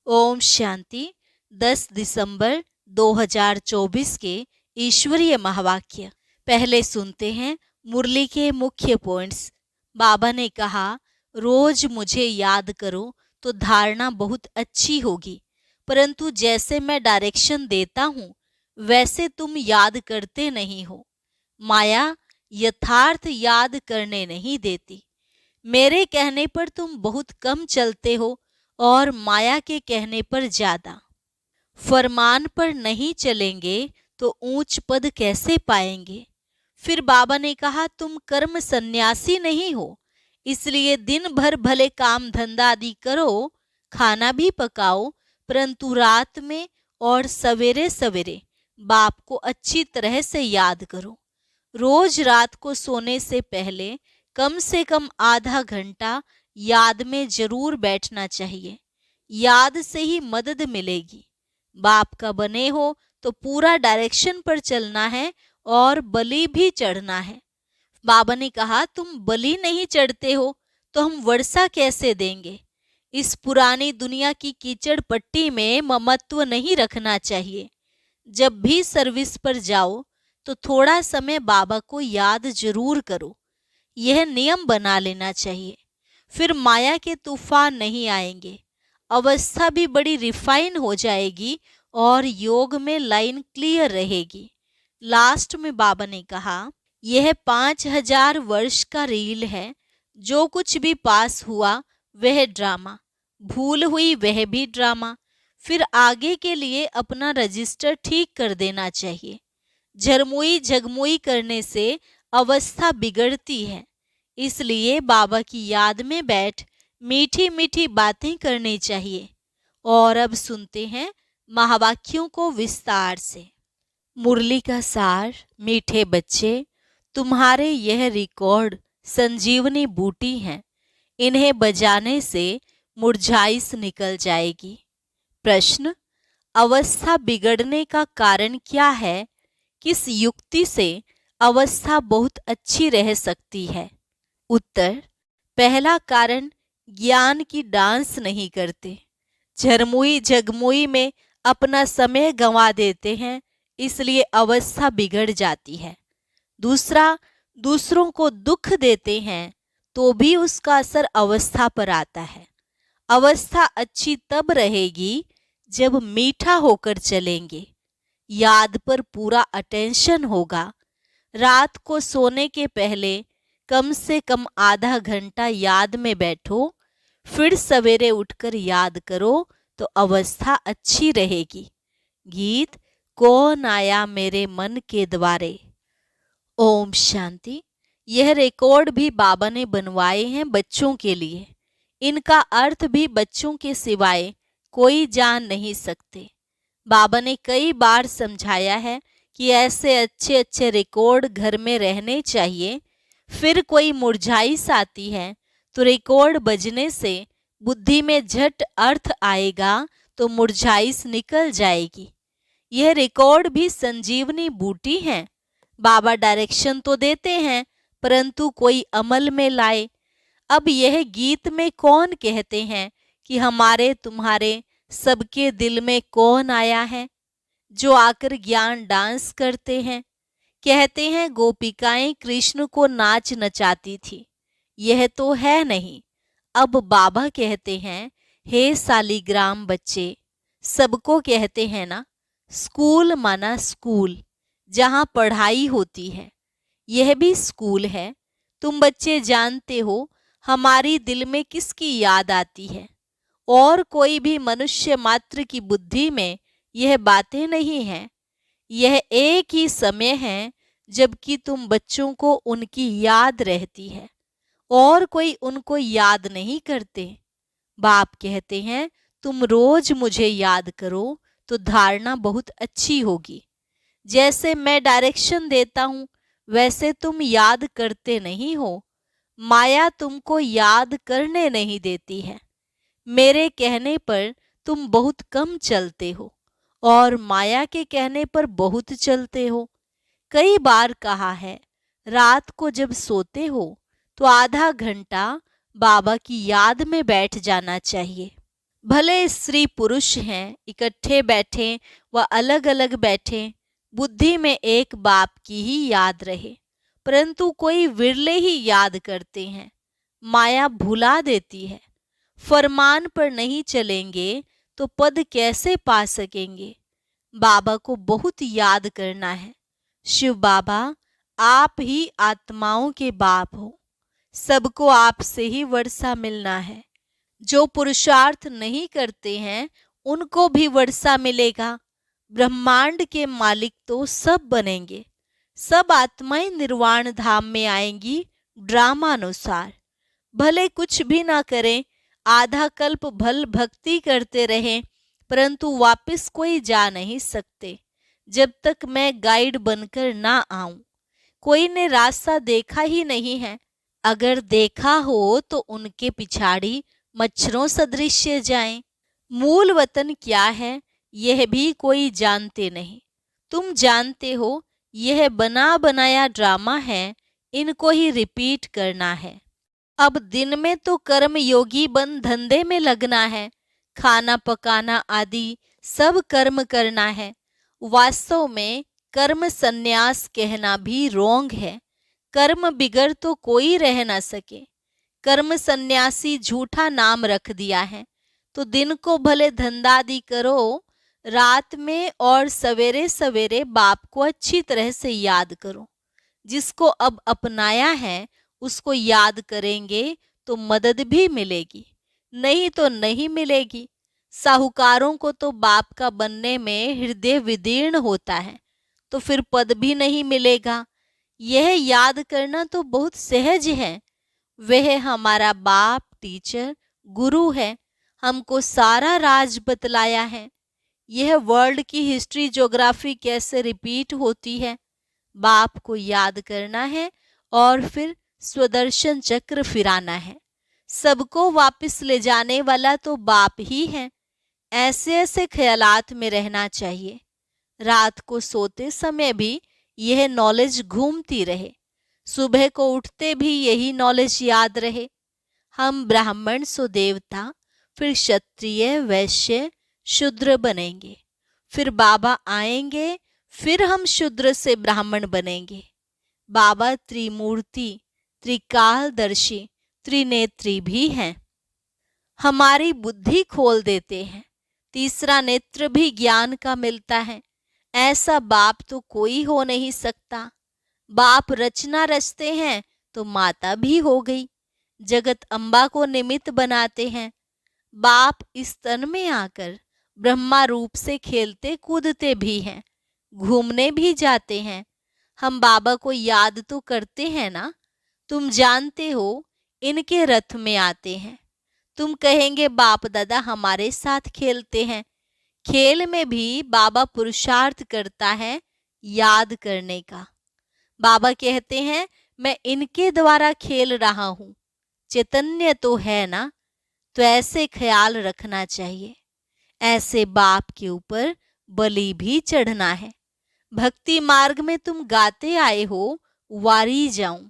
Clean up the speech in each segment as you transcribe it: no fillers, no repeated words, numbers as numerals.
ओम शांति। 10 दिसंबर 2024 के ईश्वरीय महावाक्य। पहले सुनते हैं मुरली के मुख्य पॉइंट्स। बाबा ने कहा, रोज मुझे याद करो तो धारणा बहुत अच्छी होगी, परंतु जैसे मैं डायरेक्शन देता हूँ वैसे तुम याद करते नहीं हो। माया यथार्थ याद करने नहीं देती। मेरे कहने पर तुम बहुत कम चलते हो और माया के कहने पर ज्यादा। फरमान पर नहीं चलेंगे तो ऊंच पद कैसे पाएंगे। फिर बाबा ने कहा, तुम कर्म सन्यासी नहीं हो, इसलिए दिन भर भले काम धंधा आदि करो, खाना भी पकाओ, परंतु रात में और सवेरे सवेरे बाप को अच्छी तरह से याद करो। रोज रात को सोने से पहले कम से कम आधा घंटा याद में जरूर बैठना चाहिए। याद से ही मदद मिलेगी। बाप का बने हो तो पूरा डायरेक्शन पर चलना है और बलि भी चढ़ना है। बाबा ने कहा, तुम बलि नहीं चढ़ते हो तो हम वर्षा कैसे देंगे। इस पुरानी दुनिया की कीचड़ पट्टी में ममत्व नहीं रखना चाहिए। जब भी सर्विस पर जाओ तो थोड़ा समय बाबा को याद जरूर करो। यह नियम बना लेना चाहिए, फिर माया के तूफान नहीं आएंगे। अवस्था भी बड़ी रिफाइन हो जाएगी और योग में लाइन क्लियर रहेगी। लास्ट में बाबा ने कहा, यह 5000 वर्ष का रील है। जो कुछ भी पास हुआ वह ड्रामा, भूल हुई वह भी ड्रामा। फिर आगे के लिए अपना रजिस्टर ठीक कर देना चाहिए। झरमुई झगमुई करने से अवस्था बिगड़ती है, इसलिए बाबा की याद में बैठ मीठी मीठी बातें करनी चाहिए। और अब सुनते हैं महावाक्यों को विस्तार से। मुरली का सार। मीठे बच्चे, तुम्हारे यह रिकॉर्ड संजीवनी बूटी हैं। इन्हें बजाने से मुरझाइश निकल जाएगी। प्रश्न, अवस्था बिगड़ने का कारण क्या है। किस युक्ति से अवस्था बहुत अच्छी रह सकती है। उत्तर, पहला कारण, ज्ञान की डांस नहीं करते, झरमुई झगमुई में अपना समय गंवा देते हैं, इसलिए अवस्था बिगड़ जाती है। दूसरा, दूसरों को दुख देते हैं तो भी उसका असर अवस्था पर आता है। अवस्था अच्छी तब रहेगी जब मीठा होकर चलेंगे, याद पर पूरा अटेंशन होगा। रात को सोने के पहले कम से कम आधा घंटा याद में बैठो, फिर सवेरे उठकर याद करो तो अवस्था अच्छी रहेगी। गीत, कौन आया मेरे मन के द्वारे। ओम शांति। यह रिकॉर्ड भी बाबा ने बनवाए हैं बच्चों के लिए। इनका अर्थ भी बच्चों के सिवाय कोई जान नहीं सकते। बाबा ने कई बार समझाया है कि ऐसे अच्छे अच्छे रिकॉर्ड घर में रहने चाहिए। फिर कोई मुरझाइश आती है तो रिकॉर्ड बजने से बुद्धि में झट अर्थ आएगा तो मुरझाइश निकल जाएगी। यह रिकॉर्ड भी संजीवनी बूटी है। बाबा डायरेक्शन तो देते हैं, परंतु कोई अमल में लाए। अब यह गीत में कौन कहते हैं कि हमारे तुम्हारे सबके दिल में कौन आया है, जो आकर ज्ञान डांस करते हैं। कहते हैं गोपिकाएं कृष्ण को नाच नचाती थी, यह तो है नहीं। अब बाबा कहते हैं, हे सालीग्राम बच्चे, सबको कहते हैं ना, स्कूल माना स्कूल, जहाँ पढ़ाई होती है, यह भी स्कूल है। तुम बच्चे जानते हो हमारी दिल में किसकी याद आती है, और कोई भी मनुष्य मात्र की बुद्धि में यह बातें नहीं हैं। यह एक ही समय है जबकि तुम बच्चों को उनकी याद रहती है और कोई उनको याद नहीं करते। बाप कहते हैं, तुम रोज मुझे याद करो तो धारणा बहुत अच्छी होगी। जैसे मैं डायरेक्शन देता हूँ वैसे तुम याद करते नहीं हो। माया तुमको याद करने नहीं देती है। मेरे कहने पर तुम बहुत कम चलते हो और माया के कहने पर बहुत चलते हो। कई बार कहा है, रात को जब सोते हो तो आधा घंटा बाबा की याद में बैठ जाना चाहिए। भले स्त्री पुरुष हैं, इकट्ठे बैठे व अलग अलग बैठे, बुद्धि में एक बाप की ही याद रहे, परंतु कोई विरले ही याद करते हैं। माया भुला देती है। फरमान पर नहीं चलेंगे तो पद कैसे पा सकेंगे। बाबा को बहुत याद करना है। शिव बाबा, आप ही आत्माओं के बाप हो, सबको आपसे ही वर्षा मिलना है। जो पुरुषार्थ नहीं करते हैं उनको भी वर्षा मिलेगा। ब्रह्मांड के मालिक तो सब बनेंगे। सब आत्माएं निर्वाण धाम में आएंगी ड्रामा अनुसार। भले कुछ भी ना करें, आधा कल्प भल भक्ति करते रहें, परंतु वापस कोई जा नहीं सकते जब तक मैं गाइड बनकर ना आऊं। कोई ने रास्ता देखा ही नहीं है। अगर देखा हो तो उनके पिछाड़ी मच्छरों सदृश जाएं। मूल वतन क्या है यह भी कोई जानते नहीं। तुम जानते हो यह बना बनाया ड्रामा है, इनको ही रिपीट करना है। अब दिन में तो कर्म योगी बन धंधे में लगना है, खाना पकाना आदि सब कर्म करना है। वास्तव में कर्म संन्यास कहना भी रोंग है। कर्म बिगर तो कोई रह ना सके। कर्म सन्यासी झूठा नाम रख दिया है। तो दिन को भले धंधादी करो, रात में और सवेरे सवेरे बाप को अच्छी तरह से याद करो। जिसको अब अपनाया है उसको याद करेंगे तो मदद भी मिलेगी, नहीं तो नहीं मिलेगी। साहूकारों को तो बाप का बनने में हृदय विदीर्ण होता है, तो फिर पद भी नहीं मिलेगा। यह याद करना तो बहुत सहज है। वह हमारा बाप, टीचर, गुरु है। हमको सारा राज बतलाया है। यह वर्ल्ड की हिस्ट्री ज्योग्राफी कैसे रिपीट होती है। बाप को याद करना है और फिर स्वदर्शन चक्र फिराना है। सबको वापस ले जाने वाला तो बाप ही है। ऐसे ऐसे ख्यालात में रहना चाहिए। रात को सोते समय भी यह नॉलेज घूमती रहे, सुबह को उठते भी यही नॉलेज याद रहे। हम ब्राह्मण सो देवता, फिर क्षत्रिय, वैश्य, शूद्र बनेंगे। फिर बाबा आएंगे, फिर हम शूद्र से ब्राह्मण बनेंगे। बाबा त्रिमूर्ति, त्रिकालदर्शी, त्रिनेत्री भी हैं। हमारी बुद्धि खोल देते हैं। तीसरा नेत्र भी ज्ञान का मिलता है। ऐसा बाप तो कोई हो नहीं सकता। बाप रचना रचते हैं तो माता भी हो गई। जगत अम्बा को निमित्त बनाते हैं। बाप इस तन में आकर ब्रह्मा रूप से खेलते कूदते भी हैं, घूमने भी जाते हैं। हम बाबा को याद तो करते हैं ना। तुम जानते हो इनके रथ में आते हैं। तुम कहेंगे बाप दादा हमारे साथ खेलते हैं। खेल में भी बाबा पुरुषार्थ करता है याद करने का। बाबा कहते हैं मैं इनके द्वारा खेल रहा हूं। चैतन्य तो है ना, तो ऐसे ख्याल रखना चाहिए। ऐसे बाप के ऊपर बलि भी चढ़ना है। भक्ति मार्ग में तुम गाते आए हो, वारी जाऊं।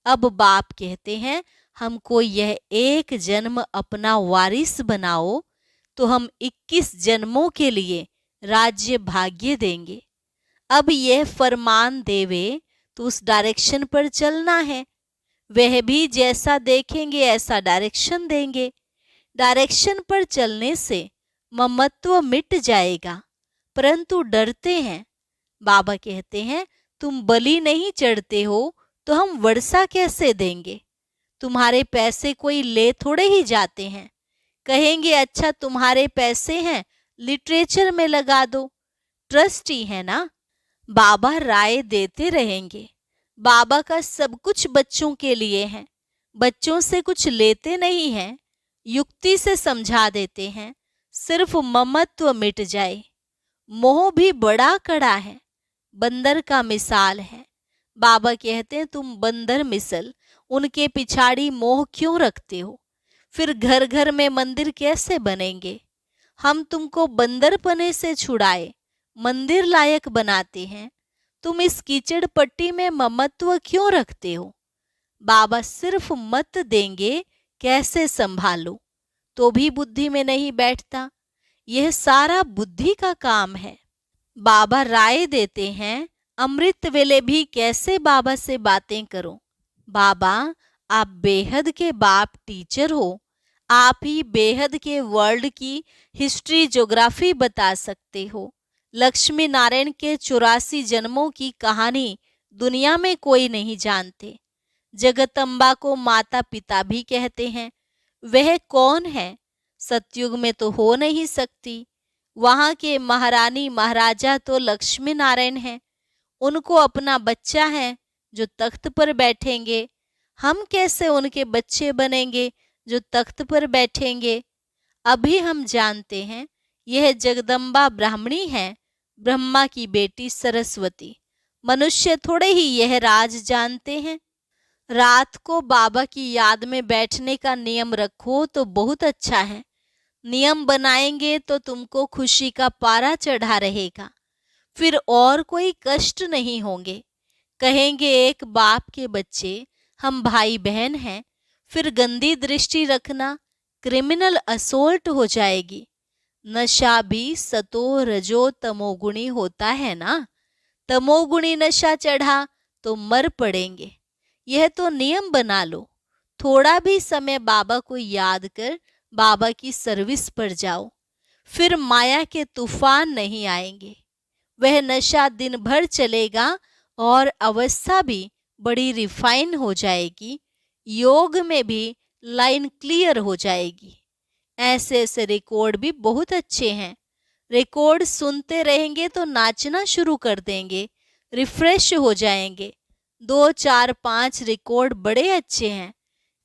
अब बाप कहते हैं हमको यह एक जन्म अपना वारिस बनाओ, तो हम 21 जन्मों के लिए राज्य भाग्य देंगे। अब यह फरमान देवे तो उस डायरेक्शन पर चलना है। वह भी जैसा देखेंगे ऐसा डायरेक्शन देंगे। डायरेक्शन पर चलने से ममत्व मिट जाएगा, परंतु डरते हैं। बाबा कहते हैं तुम बलि नहीं चढ़ते हो तो हम वर्षा कैसे देंगे। तुम्हारे पैसे कोई ले थोड़े ही जाते हैं। कहेंगे अच्छा तुम्हारे पैसे हैं, लिटरेचर में लगा दो, ट्रस्टी है ना। बाबा राय देते रहेंगे। बाबा का सब कुछ बच्चों के लिए है। बच्चों से कुछ लेते नहीं हैं, युक्ति से समझा देते हैं, सिर्फ ममत्व मिट जाए। मोह भी बड़ा कड़ा है, बंदर का मिसाल है। बाबा कहते हैं तुम बंदर मिसल उनके पिछाड़ी मोह क्यों रखते हो। फिर घर घर में मंदिर कैसे बनेंगे। हम तुमको बंदरपने से छुड़ाए मंदिर लायक बनाते हैं। तुम इस कीचड़ पट्टी में ममत्व क्यों रखते हो। बाबा सिर्फ मत देंगे कैसे संभालो। तो भी बुद्धि में नहीं बैठता। यह सारा बुद्धि का काम है। बाबा राय देते हैं, अमृत वेले भी कैसे बाबा से बातें करो। बाबा, आप बेहद के बाप टीचर हो। आप ही बेहद के वर्ल्ड की हिस्ट्री ज्योग्राफी बता सकते हो। लक्ष्मी नारायण के 84 जन्मों की कहानी दुनिया में कोई नहीं जानते। जगदम्बा को माता पिता भी कहते हैं। वह कौन है? सतयुग में तो हो नहीं सकती। वहां के महारानी महाराजा तो लक्ष्मी नारायण हैं। उनको अपना बच्चा है जो तख्त पर बैठेंगे। हम कैसे उनके बच्चे बनेंगे जो तख्त पर बैठेंगे? अभी हम जानते हैं यह जगदम्बा ब्राह्मणी है, ब्रह्मा की बेटी सरस्वती। मनुष्य थोड़े ही यह राज जानते हैं। रात को बाबा की याद में बैठने का नियम रखो तो बहुत अच्छा है। नियम बनाएंगे तो तुमको खुशी का पारा चढ़ा रहेगा। फिर और कोई कष्ट नहीं होंगे। कहेंगे एक बाप के बच्चे, हम भाई बहन हैं। फिर गंदी दृष्टि रखना, क्रिमिनल असोल्ट हो जाएगी। नशा भी सतो रजो तमोगुणी होता है ना। तमोगुणी नशा चढ़ा तो मर पड़ेंगे। यह तो नियम बना लो। थोड़ा भी समय बाबा को याद कर बाबा की सर्विस पर जाओ। फिर माया के तूफान नहीं आएंगे। वह नशा दिन भर चलेगा और अवस्था भी बड़ी रिफाइन हो जाएगी। योग में भी लाइन क्लियर हो जाएगी। ऐसे ऐसे रिकॉर्ड भी बहुत अच्छे हैं। रिकॉर्ड सुनते रहेंगे तो नाचना शुरू कर देंगे, रिफ्रेश हो जाएंगे। 2, 4, 5 रिकॉर्ड बड़े अच्छे हैं।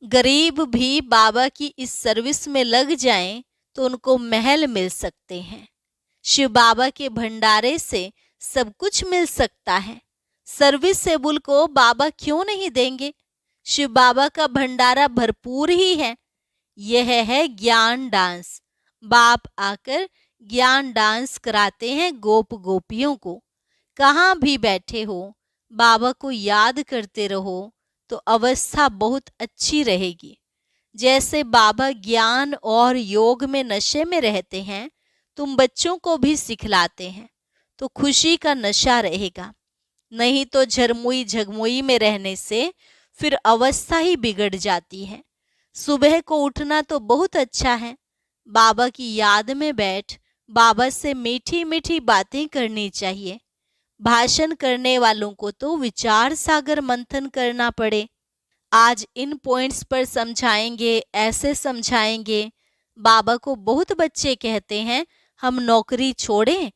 गरीब भी बाबा की इस सर्विस में लग जाएं तो उनको महल मिल सकते हैं। शिव बाबा के भंडारे से सब कुछ मिल सकता है। सर्विसेबल को बाबा क्यों नहीं देंगे? शिव बाबा का भंडारा भरपूर ही है। यह है ज्ञान डांस। बाप आकर ज्ञान डांस कराते हैं गोप गोपियों को। कहाँ भी बैठे हो बाबा को याद करते रहो तो अवस्था बहुत अच्छी रहेगी। जैसे बाबा ज्ञान और योग में नशे में रहते हैं, तुम बच्चों को भी सिखलाते हैं तो खुशी का नशा रहेगा। नहीं तो झरमुई झगमुई में रहने से फिर अवस्था ही बिगड़ जाती है। सुबह को उठना तो बहुत अच्छा है। बाबा की याद में बैठ बाबा से मीठी मीठी बातें करनी चाहिए। भाषण करने वालों को तो विचार सागर मंथन करना पड़े। आज इन पॉइंट्स पर समझाएंगे, ऐसे समझाएंगे। बाबा को बहुत बच्चे कहते हैं हम नौकरी छोड़ें,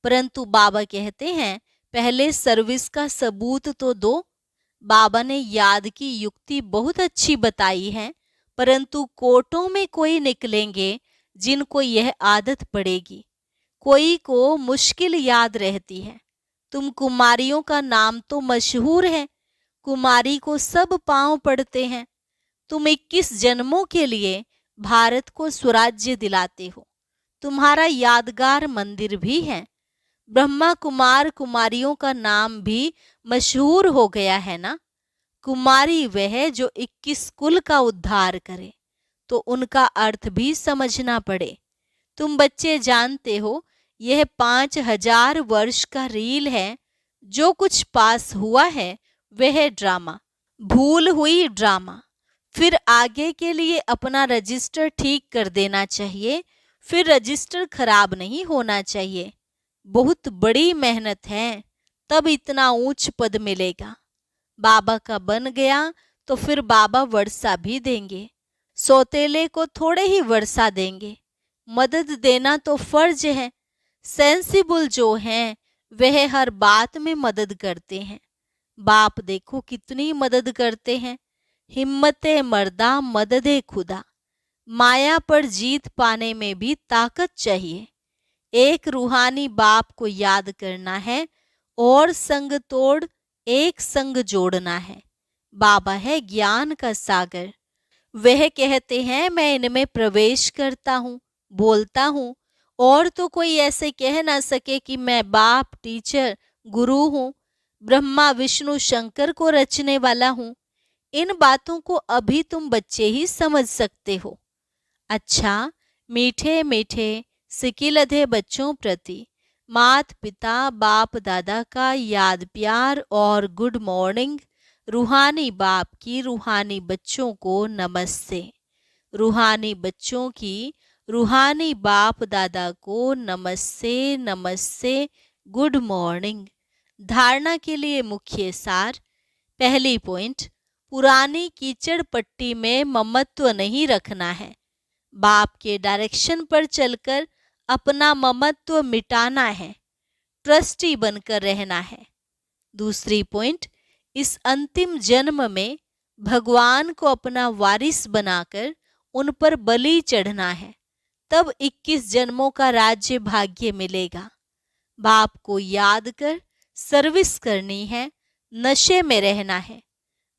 परंतु बाबा कहते हैं पहले सर्विस का सबूत तो दो। बाबा ने याद की युक्ति बहुत अच्छी बताई है, परंतु कोर्टों में कोई निकलेंगे जिनको यह आदत पड़ेगी। कोई को मुश्किल याद रहती है। तुम कुमारियों का नाम तो मशहूर है। कुमारी को सब पांव पड़ते हैं। तुम 21 जन्मों के लिए भारत को स्वराज्य दिलाते हो। तुम्हारा यादगार मंदिर भी है। ब्रह्मा कुमार कुमारियों का नाम भी मशहूर हो गया है ना। कुमारी वह जो 21 कुल का उद्धार करे, तो उनका अर्थ भी समझना पड़े। तुम बच्चे जानते हो यह 5000 वर्ष का रील है। जो कुछ पास हुआ है वह ड्रामा, भूल हुई ड्रामा। फिर आगे के लिए अपना रजिस्टर ठीक कर देना चाहिए। फिर रजिस्टर खराब नहीं होना चाहिए। बहुत बड़ी मेहनत है, तब इतना ऊंच पद मिलेगा। बाबा का बन गया तो फिर बाबा वर्षा भी देंगे। सौतेले को थोड़े ही वर्षा देंगे। मदद देना तो फर्ज है। सेंसिबल जो हैं वह हर बात में मदद करते हैं। बाप देखो कितनी मदद करते हैं। हिम्मते मर्दा मददे खुदा। माया पर जीत पाने में भी ताकत चाहिए। एक रूहानी बाप को याद करना है और संग तोड़ एक संग जोड़ना है। बाबा है ज्ञान का सागर। वह कहते हैं मैं इनमें प्रवेश करता हूँ, बोलता हूँ, और तो कोई ऐसे कह ना सके कि मैं बाप, टीचर, गुरु हूँ, ब्रह्मा विष्णु शंकर को रचने वाला हूँ। इन बातों को अभी तुम बच्चे ही समझ सकते हो। अच्छा, मीठे मीठे सिकिलधे बच्चों प्रति मात पिता बाप दादा का याद प्यार और गुड मॉर्निंग। रूहानी बाप की रूहानी बच्चों को नमस्ते। रूहानी बच्चों की रूहानी बाप दादा को नमस्ते नमस्ते, गुड मॉर्निंग। धारणा के लिए मुख्य सार। पहली पॉइंट, पुरानी कीचड़ पट्टी में ममत्व नहीं रखना है। बाप के डायरेक्शन पर चलकर अपना ममत्व मिटाना है, ट्रस्टी बनकर रहना है। दूसरी पॉइंट, इस अंतिम जन्म में भगवान को अपना वारिस बनाकर उन पर बलि चढ़ना है, तब 21 जन्मों का राज्य भाग्य मिलेगा। बाप को याद कर सर्विस करनी है, नशे में रहना है,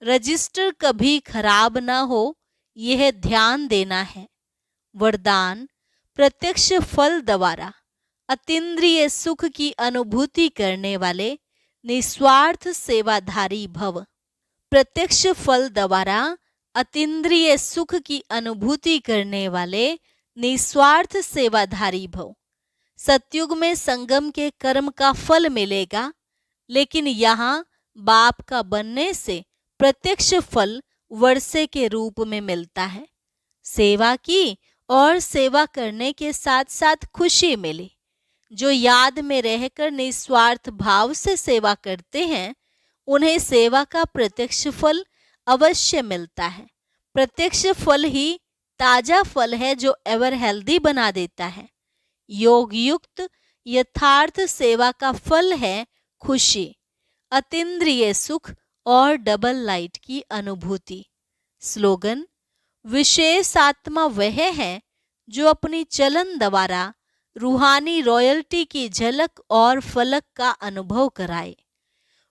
रजिस्टर कभी खराब ना हो यह ध्यान देना है। वरदान, प्रत्यक्ष फल द्वारा अतीन्द्रिय सुख की अनुभूति करने वाले निस्वार्थ सेवाधारी भव। प्रत्यक्ष फल द्वारा अतीन्द्रिय सुख की अनुभूति करने वाले निस्वार्थ सेवाधारी भव। सतयुग में संगम के कर्म का फल मिलेगा, लेकिन यहाँ बाप का बनने से प्रत्यक्ष फल वर्षे के रूप में मिलता है। सेवा की और सेवा करने के साथ साथ खुशी मिली। जो याद में रहकर निस्वार्थ भाव से सेवा करते हैं, उन्हें सेवा का प्रत्यक्ष फल अवश्य मिलता है। प्रत्यक्ष फल ही ताजा फल है जो एवर हेल्दी बना देता है। योग युक्त यथार्थ सेवा का फल है खुशी, अतीन्द्रिय सुख और डबल लाइट की अनुभूति। स्लोगन, विशेष आत्मा वह है जो अपनी चलन द्वारा रूहानी रॉयल्टी की झलक और फलक का अनुभव कराए।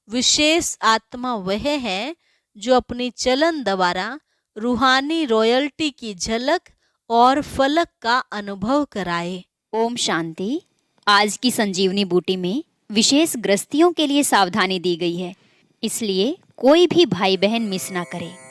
विशेष आत्मा वह है जो अपनी चलन द्वारा रूहानी रॉयल्टी की झलक और फलक का अनुभव कराए। ओम शांति। आज की संजीवनी बूटी में विशेष गृहस्थियों के लिए सावधानी दी गई है, इसलिए कोई भी भाई बहन मिस ना करे।